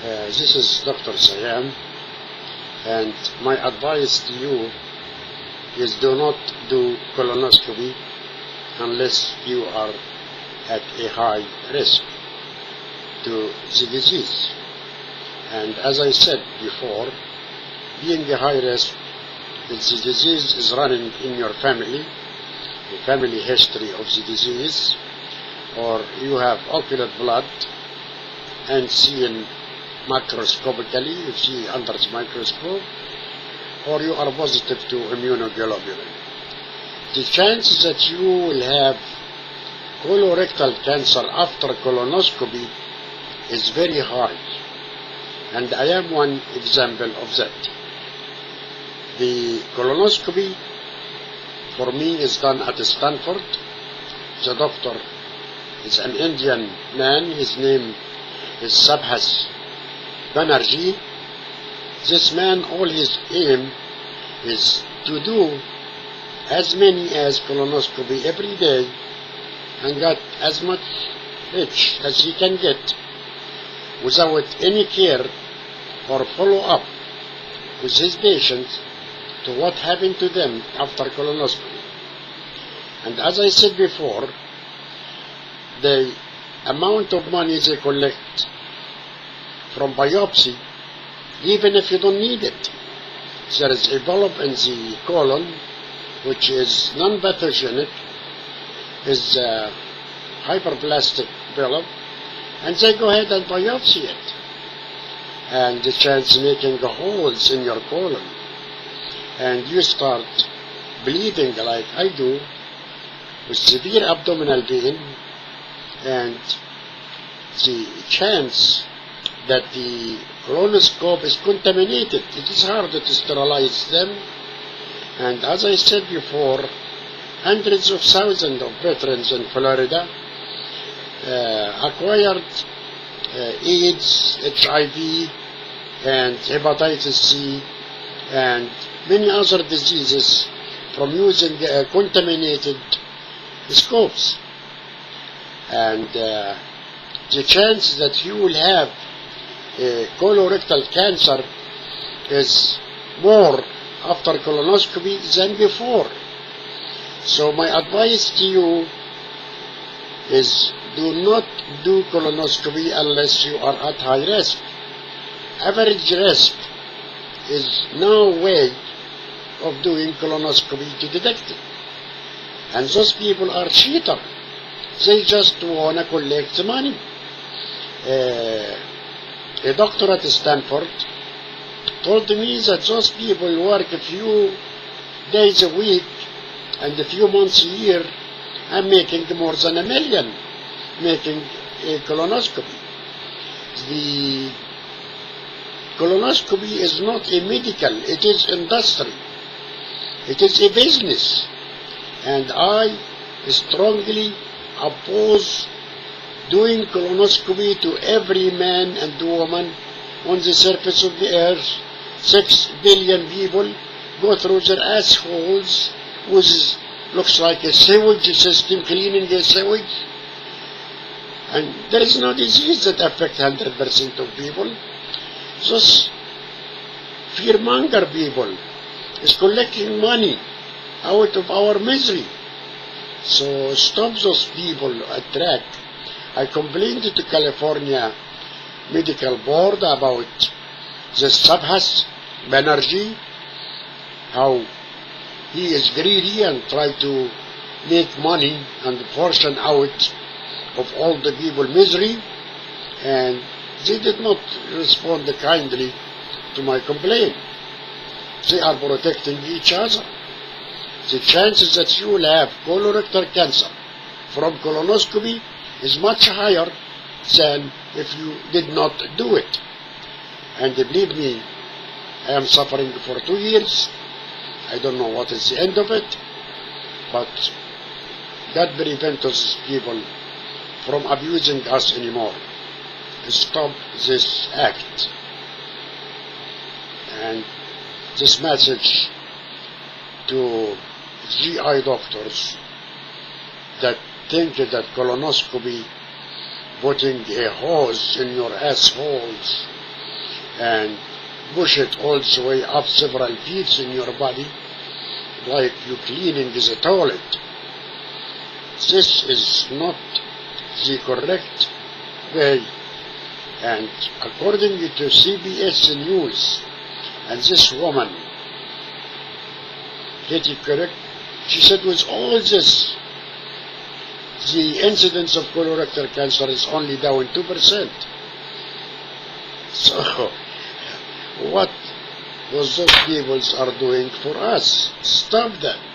This is Dr. Sayam, and my advice to you is do not do colonoscopy unless you are at a high risk to the disease. And as I said before, being a high risk, if the disease is running in your family, a family history of the disease, or you have ocular blood and seen macroscopically, you see under the microscope, or you are positive to immunoglobulin. The chances that you will have colorectal cancer after colonoscopy is very high, and I am one example of that. The colonoscopy for me is done at Stanford. The doctor is an Indian man. His name is Subhas Banerjee. This man, all his aim is to do as many as colonoscopy every day and get as much rich as he can get without any care or follow-up with his patients to what happened to them after colonoscopy. And as I said before, the amount of money they collect from biopsy, even if you don't need it, there is a polyp in the colon which is non-pathogenic, is a hyperplastic polyp, and they go ahead and biopsy it, and the chance making holes in your colon, and you start bleeding like I do, with severe abdominal pain, and the chance that the colonoscope is contaminated. It is hard to sterilize them, and as I said before, hundreds of thousands of veterans in Florida acquired AIDS, HIV, and hepatitis C, and many other diseases from using contaminated scopes. And the chance that you will have colorectal cancer is more after colonoscopy than before. So my advice to you is do not do colonoscopy unless you are at high risk. Average risk is no way of doing colonoscopy to detect it. And those people are cheaters. They just want to collect money. A doctor at Stanford told me that those people work a few days a week and a few months a year and making more than $1 million making a colonoscopy. The colonoscopy is not a medical, it is industry. It is a business. And I strongly oppose doing colonoscopy to every man and woman on the surface of the earth. 6 billion people go through their assholes, which looks like a sewage system cleaning the sewage. And there is no disease that affects 100% of people. Those fearmonger people is collecting money out of our misery. So stop those people at track. I complained to California Medical Board about the Subhas Banerjee, how he is greedy and try to make money and portion out of all the people misery, and they did not respond kindly to my complaint. They are protecting each other. The chances that you will have colorectal cancer from colonoscopy is much higher than if you did not do it. And believe me, I am suffering for 2 years. I don't know what is the end of it, but God prevent us people from abusing us anymore. Stop this act. And this message to GI doctors that think that colonoscopy, putting a hose in your assholes, and push it all the way up several feet in your body, like you cleaning the toilet. This is not the correct way. And according to CBS News, and this woman, get it correct, she said with all this, the incidence of colorectal cancer is only down 2%. So, what those people are doing for us? Stop that.